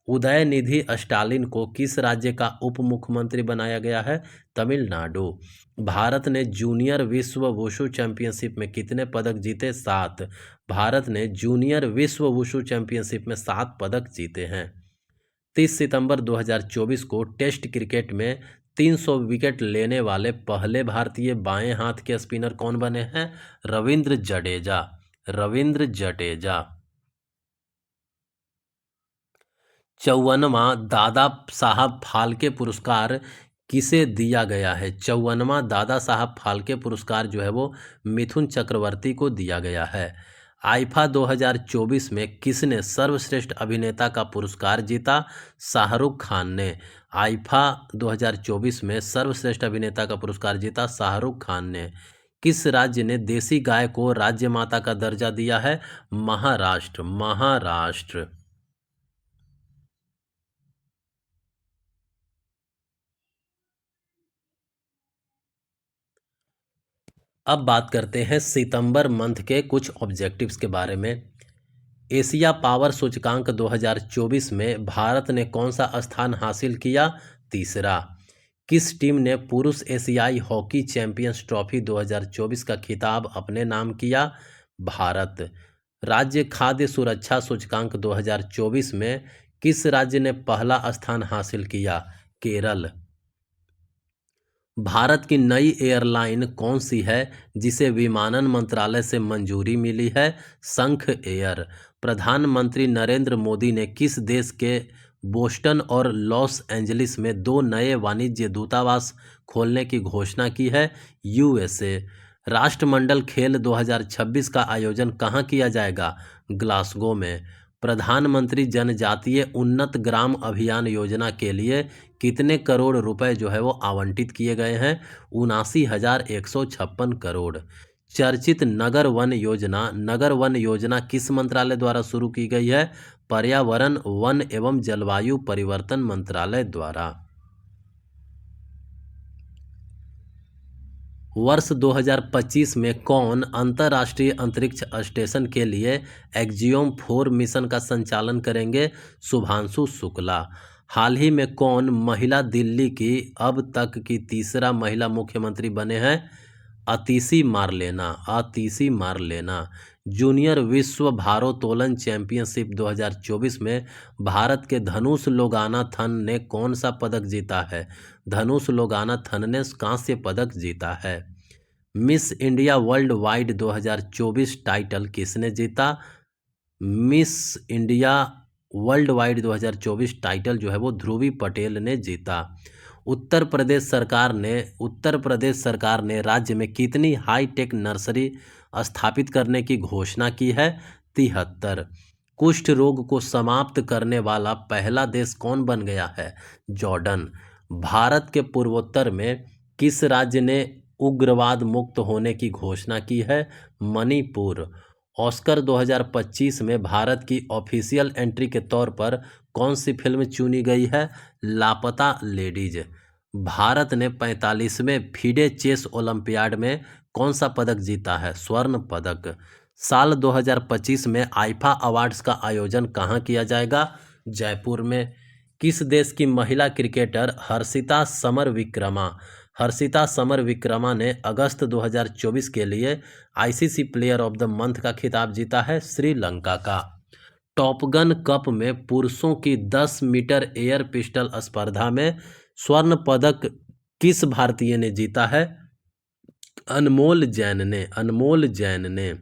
उदयनिधि स्टालिन को किस राज्य का उप मुख्यमंत्री बनाया गया है? तमिलनाडु। भारत ने जूनियर विश्व वुशु चैंपियनशिप में कितने पदक जीते? 7। भारत ने जूनियर विश्व वुशु चैंपियनशिप में 7 पदक जीते हैं। 30 सितंबर 2024 को टेस्ट क्रिकेट में 300 विकेट लेने वाले पहले भारतीय बाएं हाथ के स्पिनर कौन बने हैं? रविंद्र जडेजा। रविंद्र जडेजा। 54वां दादा साहब फाल्के पुरस्कार किसे दिया गया है? 54वां दादा साहब फाल्के पुरस्कार जो है वो मिथुन चक्रवर्ती को दिया गया है। आईफा 2024 में किसने सर्वश्रेष्ठ अभिनेता का पुरस्कार जीता? शाहरुख खान ने। आईफा 2024 में सर्वश्रेष्ठ अभिनेता का पुरस्कार जीता शाहरुख खान ने। किस राज्य ने देसी गाय को राज्य माता का दर्जा दिया है? महाराष्ट्र। महाराष्ट्र। अब बात करते हैं सितंबर मंथ के कुछ ऑब्जेक्टिव्स के बारे में। एशिया पावर सूचकांक 2024 में भारत ने कौन सा स्थान हासिल किया? तीसरा। किस टीम ने पुरुष एशियाई हॉकी चैंपियंस ट्रॉफी 2024 का खिताब अपने नाम किया? भारत। राज्य खाद्य सुरक्षा सूचकांक 2024 में किस राज्य ने पहला स्थान हासिल किया? केरल। भारत की नई एयरलाइन कौन सी है जिसे विमानन मंत्रालय से मंजूरी मिली है? शंख एयर। प्रधानमंत्री नरेंद्र मोदी ने किस देश के बोस्टन और लॉस एंजलिस में 2 नए वाणिज्य दूतावास खोलने की घोषणा की है? यूएसए। राष्ट्रमंडल खेल 2026 का आयोजन कहाँ किया जाएगा? ग्लासगो में। प्रधानमंत्री जनजातीय उन्नत ग्राम अभियान योजना के लिए कितने करोड़ रुपए जो है वो आवंटित किए गए हैं? 79,156 करोड़। चर्चित नगर वन योजना, नगर वन योजना किस मंत्रालय द्वारा शुरू की गई है? पर्यावरण, वन एवं जलवायु परिवर्तन मंत्रालय द्वारा। वर्ष 2025 में कौन अंतर्राष्ट्रीय अंतरिक्ष स्टेशन के लिए एक्जियोम 4 मिशन का संचालन करेंगे? शुभांशु शुक्ला। हाल ही में कौन महिला दिल्ली की अब तक की तीसरा महिला मुख्यमंत्री बने हैं? Atishi Marlena. Atishi Marlena. Junior विश्व भारोत्तोलन चैंपियनशिप 2024 में भारत के धनुष लोगानाथन ने कौन सा पदक जीता है? धनुष लोगानाथन ने कांस्य पदक जीता है। Miss India world wide 2024 title किसने जीता? Miss India world wide 2024 title जो है वो ध्रुवी पटेल ने जीता। उत्तर प्रदेश सरकार ने राज्य में कितनी हाईटेक नर्सरी स्थापित करने की घोषणा की है? 73। कुष्ठ रोग को समाप्त करने वाला पहला देश कौन बन गया है? जॉर्डन। भारत के पूर्वोत्तर में किस राज्य ने उग्रवाद मुक्त होने की घोषणा की है? मणिपुर। ऑस्कर 2025 में भारत की ऑफिशियल एंट्री के तौर पर कौन सी फिल्म चुनी गई है? लापता लेडीज। भारत ने 45वें फीडे चेस ओलंपियाड में कौन सा पदक जीता है? स्वर्ण पदक। साल 2025 में आईफा अवार्ड्स का आयोजन कहाँ किया जाएगा? जयपुर में। किस देश की महिला क्रिकेटर हर्षिता समर विक्रमा ने अगस्त 2024 के लिए ICC player of the month का खिताब जीता है? श्रीलंका का। टॉपगन कप में पुरुषों की 10 मीटर एयर पिस्टल स्पर्धा में स्वर्ण पदक किस भारतीय ने जीता है? अनमोल जैन ने।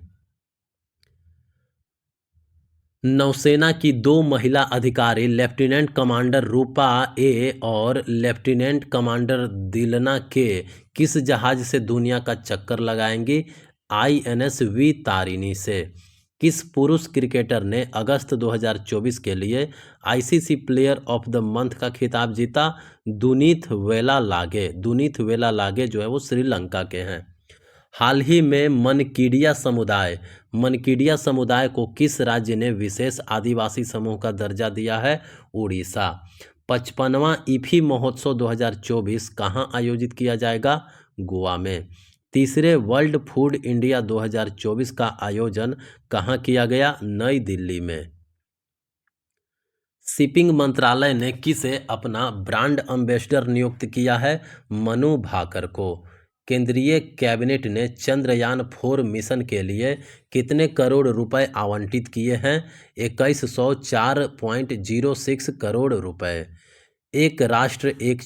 नौसेना की 2 महिला अधिकारी लेफ्टिनेंट कमांडर रूपा ए और लेफ्टिनेंट कमांडर दिलना के किस जहाज से दुनिया का चक्कर लगाएंगी? आईएनएस वी तारिणी से। किस पुरुष क्रिकेटर ने अगस्त 2024 के लिए ICC player of the month का खिताब जीता? दुनीत वेला लागे जो है वो श्रीलंका के हैं। हाल ही में मनकीडिया समुदाय को किस राज्य ने विशेष आदिवासी समूह का दर्जा दिया है? उड़ीसा। 55वां ईफी महोत्सव 2024 कहाँ आयोजित किया जाएगा? गोवा में। तीसरे वर्ल्ड फूड इंडिया 2024 का आयोजन कहाँ किया गया? नई दिल्ली में। शिपिंग मंत्रालय ने किसे अपना ब्रांड एम्बेसडर नियुक्त किया है? मनु भाकर को। केंद्रीय कैबिनेट ने चंद्रयान 4 मिशन के लिए कितने करोड़ रुपए आवंटित किए हैं? 2104.06 करोड़ रुपए। एक राष्ट्र एक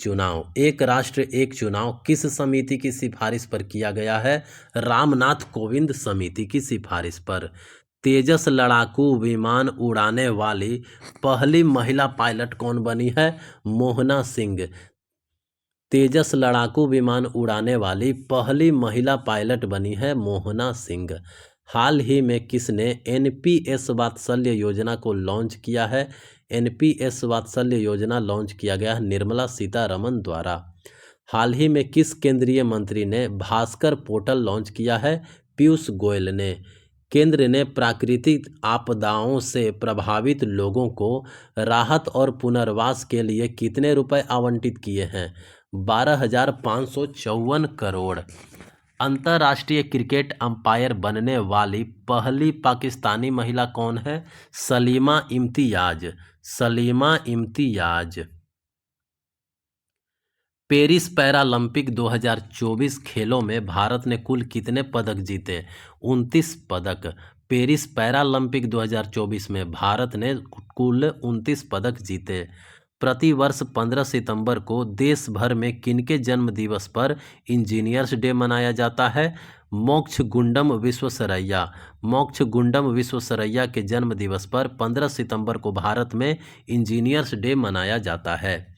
चुनाव किस समिति की सिफारिश पर किया गया है? रामनाथ कोविंद समिति की सिफारिश पर। तेजस लड़ाकू विमान उड़ाने वाली पहली महिला पायलट कौन बनी है? मोहना सिंह। तेजस लड़ाकू विमान उड़ाने वाली पहली महिला पायलट बनी है मोहना सिंह। हाल ही में किसने एनपीएस वात्सल्य योजना को लॉन्च किया है? एनपीएस वात्सल्य योजना लॉन्च किया गया है निर्मला सीतारमण द्वारा। हाल ही में किस केंद्रीय मंत्री ने भास्कर पोर्टल लॉन्च किया है? पीयूष गोयल ने। केंद्र ने प्राकृतिक आपदाओं से प्रभावित लोगों को राहत और पुनर्वास के लिए कितने रुपए आवंटित किए हैं? 12,554 करोड़। अंतर्राष्ट्रीय क्रिकेट अंपायर बनने वाली पहली पाकिस्तानी महिला कौन है? सलीमा इम्तियाज। पेरिस पैरालंपिक 2024 खेलों में भारत ने कुल कितने पदक जीते? 29 पदक। पेरिस पैरालंपिक 2024 में भारत ने कुल 29 पदक जीते। प्रतिवर्ष 15 सितंबर को देश भर में किनके जन्म दिवस पर इंजीनियर्स डे मनाया जाता है? मोक्षगुंडम विश्वेश्वरैया के जन्म दिवस पर 15 सितंबर को भारत में इंजीनियर्स डे मनाया जाता है।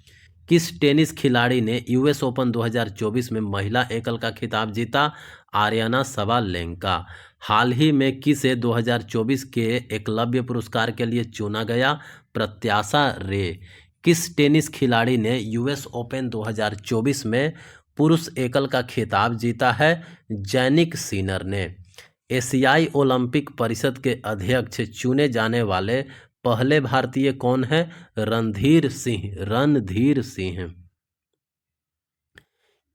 किस टेनिस खिलाड़ी ने यूएस ओपन 2024 में महिला एकल का खिताब जीता? Aryna Sabalenka. हाल ही में किसे 2024 के एकलव्य पुरस्कार के लिए चुना गया? प्रत्याशा रे। किस टेनिस खिलाड़ी ने यूएस ओपन 2024 में पुरुष एकल का खिताब जीता है? जैनिक सिनर ने। एशियाई ओलंपिक परिषद के अध्यक्ष चुने जाने वाले पहले भारतीय कौन हैं? रणधीर सिंह।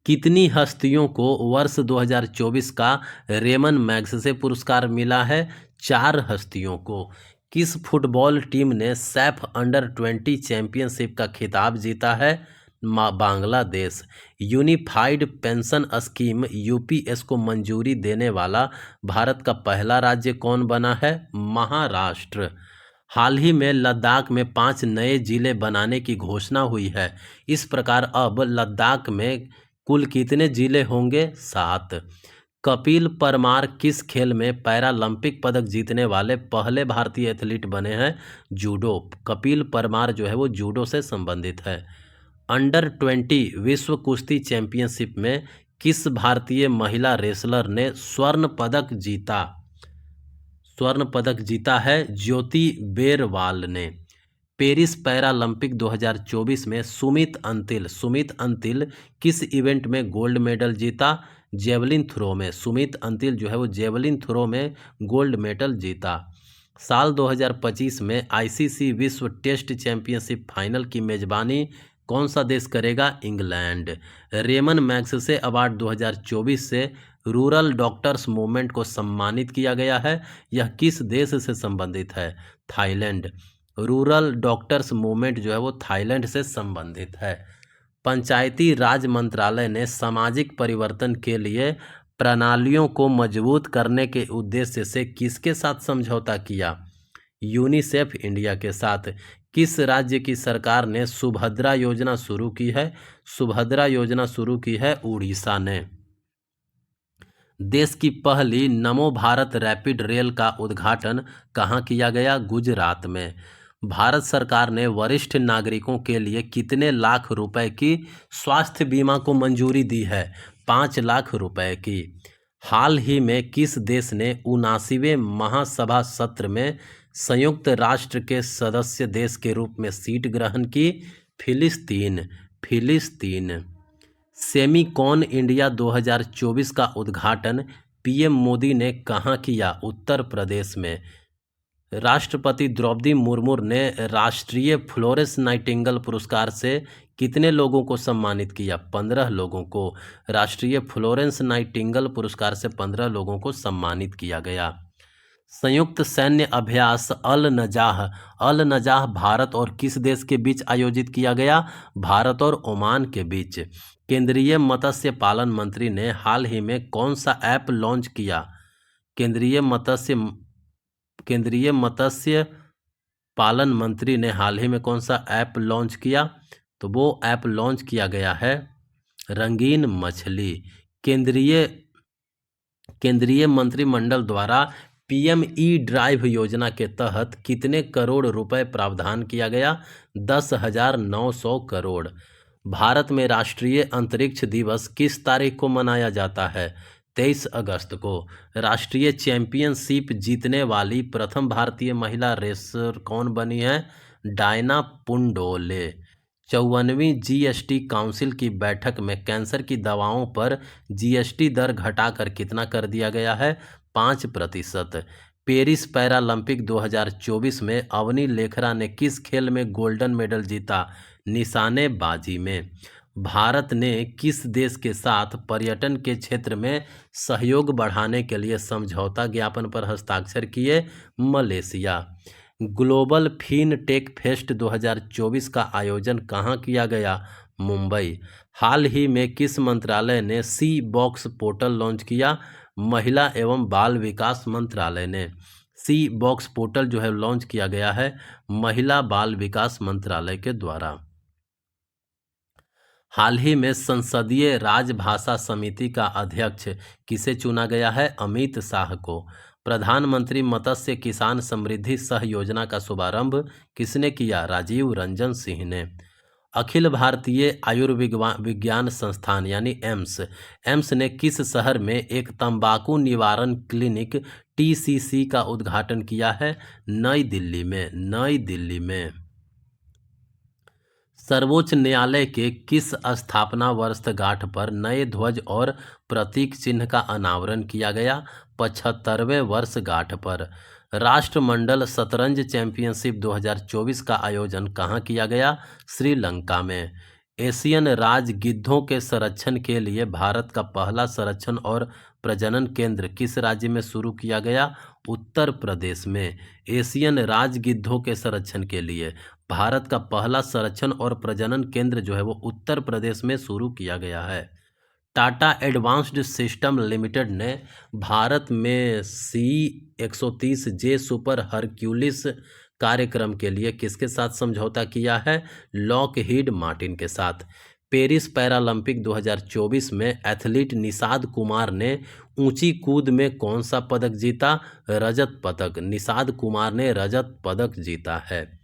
कितनी हस्तियों को वर्ष 2024 का रेमन मैग्सेसे पुरस्कार मिला है? 4 हस्तियों को। किस फुटबॉल टीम ने सैफ अंडर-20 चैंपियनशिप का खिताब जीता है? Bangladesh. Unified pension scheme UPS को मंजूरी देने वाला भारत का पहला राज्य कौन बना है? महाराष्ट्र। हाल ही में लद्दाख में 5 नए जिले बनाने की घोषणा हुई है। इस प्रकार अब लद्दाख में कुल कितने जिले होंगे? 7। कपिल परमार किस खेल में पैरालंपिक पदक जीतने वाले पहले भारतीय एथलीट बने हैं? जूडो। कपिल परमार जो है वो जूडो से संबंधित है। अंडर-20 विश्व कुश्ती चैंपियनशिप में किस भारतीय महिला रेसलर ने स्वर्ण पदक जीता है? ज्योति बेरवाल ने। पेरिस पैरालंपिक 2024 में सुमित अंतिल किस इवेंट में गोल्ड मेडल जीता? जेवलिन थ्रो में सुमित अंतिल जो है वो जेवलिन थ्रो में गोल्ड मेडल जीता। साल 2025 में आईसीसी विश्व टेस्ट चैंपियनशिप फाइनल की मेजबानी कौन सा देश करेगा? इंग्लैंड। रेमन मैग्सेसे अवार्ड 2024 से रूरल डॉक्टर्स मूवमेंट को सम्मानित किया गया है। यह किस देश से संबंधित है? थाईलैंड। रूरल डॉक्टर्स मूवमेंट जो है वो थाईलैंड से संबंधित है। पंचायती राज मंत्रालय ने सामाजिक परिवर्तन के लिए प्रणालियों को मजबूत करने के उद्देश्य से किसके साथ समझौता किया? यूनिसेफ इंडिया के साथ। किस राज्य की सरकार ने सुभद्रा योजना शुरू की है? सुभद्रा योजना शुरू की है उड़ीसा ने। देश की पहली नमो भारत रैपिड रेल का उद्घाटन कहाँ किया गया? गुजरात में। भारत सरकार ने वरिष्ठ नागरिकों के लिए कितने लाख रुपए की स्वास्थ्य बीमा को मंजूरी दी है? 5 लाख रुपए की। हाल ही में किस देश ने 79वें महासभा सत्र में संयुक्त राष्ट्र के सदस्य देश के रूप में सीट ग्रहण की? फिलिस्तीन। सेमीकॉन इंडिया 2024 का उद्घाटन पीएम मोदी ने कहाँ किया? उत्तर प्रदेश में। राष्ट्रपति द्रौपदी मुर्मू ने राष्ट्रीय फ्लोरेंस नाइटिंगेल पुरस्कार से कितने लोगों को सम्मानित किया? 15 लोगों को। राष्ट्रीय फ्लोरेंस नाइटिंगेल पुरस्कार से 15 लोगों को सम्मानित किया गया। संयुक्त सैन्य अभ्यास अल नजाह भारत और किस देश के बीच आयोजित किया गया? भारत और ओमान के बीच। केंद्रीय मत्स्य पालन मंत्री ने हाल ही में कौन सा ऐप लॉन्च किया? केंद्रीय मत्स्य पालन मंत्री ने हाल ही में कौन सा ऐप लॉन्च किया? तो वो ऐप लॉन्च किया गया है रंगीन मछली। केंद्रीय मंत्रिमंडल द्वारा पीएम ई ड्राइव योजना के तहत कितने करोड़ रुपए प्रावधान किया गया? 10,900 करोड़। भारत में राष्ट्रीय अंतरिक्ष दिवस किस तारीख को मनाया जाता है? 23 अगस्त को। राष्ट्रीय चैंपियनशिप जीतने वाली प्रथम भारतीय महिला रेसर कौन बनी है? डायना पुंडोले। 54वीं जीएसटी काउंसिल की बैठक में कैंसर की दवाओं पर जीएसटी दर घटाकर कितना कर दिया गया है? 5%। पेरिस पैरालंपिक 2024 में अवनी लेखरा ने किस खेल में गोल्डन मेडल जीता? निशानेबाजी में। भारत ने किस देश के साथ पर्यटन के क्षेत्र में सहयोग बढ़ाने के लिए समझौता ज्ञापन पर हस्ताक्षर किए? मलेशिया। ग्लोबल फिनटेक फेस्ट 2024 का आयोजन कहाँ किया गया? मुंबई। हाल ही में किस मंत्रालय ने सी बॉक्स पोर्टल लॉन्च किया? महिला एवं बाल विकास मंत्रालय ने। सी बॉक्स पोर्टल जो है लॉन्च किया गया है महिला बाल विकास मंत्रालय के द्वारा। हाल ही में संसदीय राजभाषा समिति का अध्यक्ष किसे चुना गया है? अमित शाह को। प्रधानमंत्री मत्स्य किसान समृद्धि सह योजना का शुभारंभ किसने किया? राजीव रंजन सिंह ने। अखिल भारतीय आयुर्विज्ञान संस्थान यानी एम्स ने किस शहर में एक तंबाकू निवारण क्लिनिक टीसीसी का उद्घाटन किया है? नई दिल्ली में। सर्वोच्च न्यायालय के किस स्थापना वर्षगांठ पर नए ध्वज और प्रतीक चिन्ह का अनावरण किया गया? 75वें वर्षगांठ पर। राष्ट्रमंडल शतरंज चैंपियनशिप 2024 का आयोजन कहाँ किया गया? श्रीलंका में। एशियन राज गिद्धों के संरक्षण के लिए भारत का पहला संरक्षण और प्रजनन केंद्र किस राज्य में शुरू किया गया? उत्तर प्रदेश में। एशियन राज गिद्धों के संरक्षण के लिए भारत का पहला संरक्षण और प्रजनन केंद्र जो है वो उत्तर प्रदेश में शुरू किया गया है। टाटा एडवांस्ड सिस्टम लिमिटेड ने भारत में C-130J सुपर हरक्यूलिस कार्यक्रम के लिए किसके साथ समझौता किया है? लॉकहीड मार्टिन के साथ। पेरिस पैरालंपिक 2024 में एथलीट निषाद कुमार ने ऊंची कूद में कौन सा पदक जीता? रजत पदक। निषाद कुमार ने रजत पदक जीता है।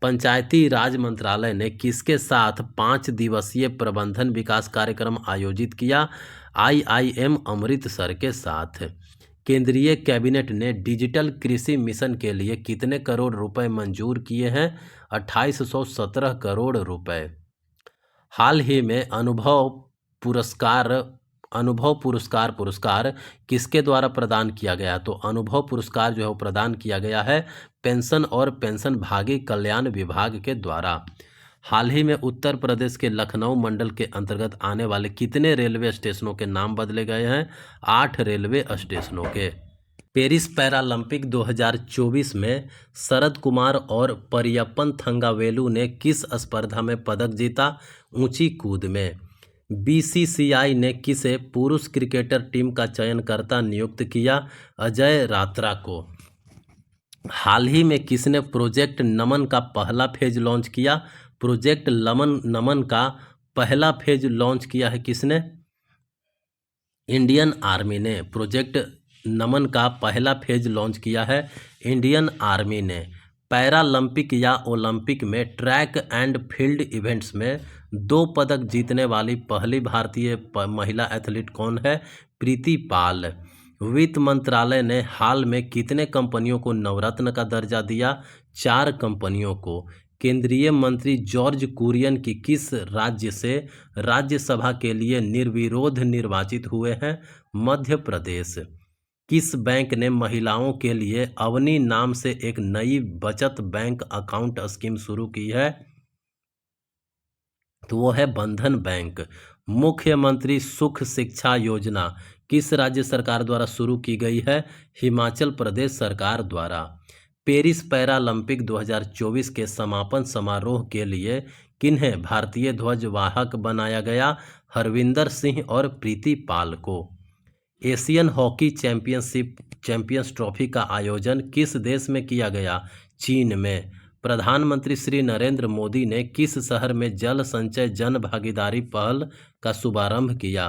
पंचायती राज मंत्रालय ने किसके साथ 5 दिवसीय प्रबंधन विकास कार्यक्रम आयोजित किया? IIM अमृतसर के साथ। केंद्रीय कैबिनेट ने डिजिटल कृषि मिशन के लिए कितने करोड़ रुपए मंजूर किए हैं? 2817 करोड़ रुपए। हाल ही में अनुभव पुरस्कार अनुभव पुरस्कार पुरस्कार किसके द्वारा प्रदान किया गया? तो अनुभव पुरस्कार जो है वो प्रदान किया गया है पेंशन और पेंशनभागी कल्याण विभाग के द्वारा। हाल ही में उत्तर प्रदेश के लखनऊ मंडल के अंतर्गत आने वाले कितने रेलवे स्टेशनों के नाम बदले गए हैं? 8 रेलवे स्टेशनों के। पेरिस पैरालंपिक 2024 में शरद कुमार और परियप्पन थंगावेलु ने किस स्पर्धा में पदक जीता? ऊंची कूद में। बीसीसीआई ने किसे पुरुष क्रिकेटर टीम का चयनकर्ता नियुक्त किया? अजय रात्रा को। हाल ही में किसने प्रोजेक्ट नमन का पहला फेज लॉन्च किया? प्रोजेक्ट नमन का पहला फेज लॉन्च किया है किसने? इंडियन आर्मी ने। प्रोजेक्ट नमन का पहला फेज लॉन्च किया है इंडियन आर्मी ने। पैरालंपिक या ओलंपिक में ट्रैक एंड फील्ड इवेंट्स में 2 पदक जीतने वाली पहली भारतीय महिला एथलीट कौन है? प्रीति पाल। वित्त मंत्रालय ने हाल में कितने कंपनियों को नवरत्न का दर्जा दिया? 4 कंपनियों को। केंद्रीय मंत्री जॉर्ज कुरियन की किस राज्य से राज्यसभा के लिए निर्विरोध निर्वाचित हुए हैं? मध्य प्रदेश। किस बैंक ने महिलाओं के लिए अवनी नाम से एक नई बचत बैंक अकाउंट स्कीम शुरू की है? तो वो है बंधन बैंक। मुख्यमंत्री सुख शिक्षा योजना किस राज्य सरकार द्वारा शुरू की गई है? हिमाचल प्रदेश सरकार द्वारा। पेरिस पैरालंपिक 2024 के समापन समारोह के लिए किन्हें भारतीय ध्वजवाहक बनाया गया? हरविंदर सिंह और प्रीति पाल को। एशियन हॉकी चैंपियंस ट्रॉफी का आयोजन किस देश में किया गया? चीन में। प्रधानमंत्री श्री नरेंद्र मोदी ने किस शहर में जल संचय जन भागीदारी पहल का शुभारंभ किया?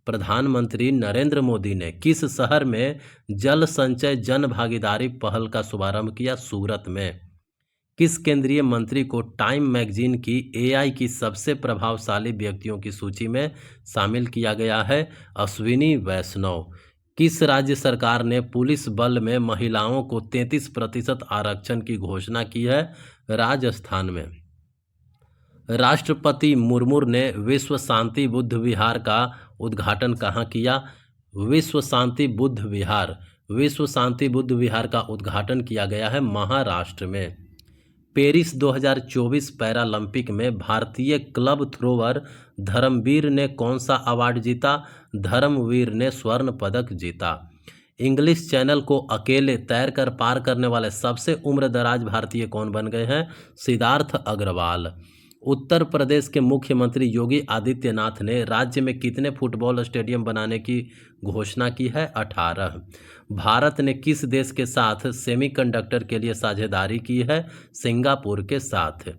प्रधानमंत्री नरेंद्र मोदी ने किस शहर में जल संचय जन भागीदारी पहल का शुभारंभ किया? सूरत में। किस केंद्रीय मंत्री को टाइम मैगजीन की एआई की सबसे प्रभावशाली व्यक्तियों की सूची में शामिल किया गया है? अश्विनी वैष्णव। किस राज्य सरकार ने पुलिस बल में महिलाओं को 33% आरक्षण की घोषणा की है? राजस्थान में। राष्ट्रपति मुर्मू ने विश्व शांति बुद्ध विहार का उद्घाटन कहाँ किया? विश्व शांति बुद्ध विहार का उद्घाटन किया गया है महाराष्ट्र में। पेरिस 2024 पैरालंपिक में भारतीय क्लब थ्रोवर धर्मवीर ने कौन सा अवार्ड जीता? धर्मवीर ने स्वर्ण पदक जीता। इंग्लिश चैनल को अकेले तैरकर पार करने वाले सबसे उम्रदराज भारतीय कौन बन गए हैं? सिद्धार्थ अग्रवाल। उत्तर प्रदेश के मुख्यमंत्री योगी आदित्यनाथ ने राज्य में कितने फुटबॉल स्टेडियम बनाने की घोषणा की है? 18। भारत ने किस देश के साथ सेमीकंडक्टर के लिए साझेदारी की है? सिंगापुर के साथ।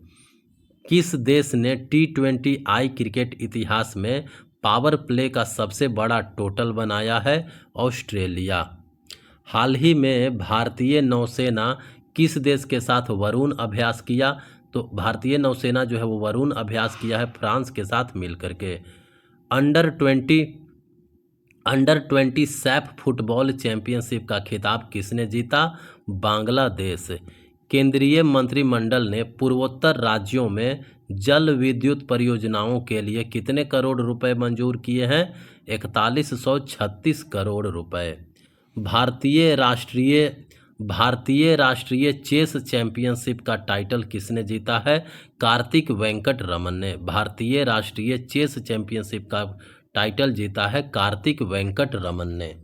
किस देश ने T20I क्रिकेट इतिहास में पावर प्ले का सबसे बड़ा टोटल बनाया है? ऑस्ट्रेलिया। हाल ही में भारतीय नौसेना किस देश के साथ वरुण अभ्यास किया? तो भारतीय नौसेना जो है वो वरुण अभ्यास किया है फ्रांस के साथ मिलकर के। अंडर 20 सैफ फुटबॉल चैंपियनशिप का खिताब किसने जीता? बांग्लादेश। केंद्रीय मंत्रिमंडल ने पूर्वोत्तर राज्यों में जल विद्युत परियोजनाओं के लिए कितने करोड़ रुपए मंजूर किए हैं? 4136 करोड़ रुपए। भारतीय राष्ट्रीय चेस चैंपियनशिप का टाइटल किसने जीता है? कार्तिक वेंकट रमन ने। भारतीय राष्ट्रीय चेस चैंपियनशिप का टाइटल जीता है कार्तिक वेंकट रमन ने।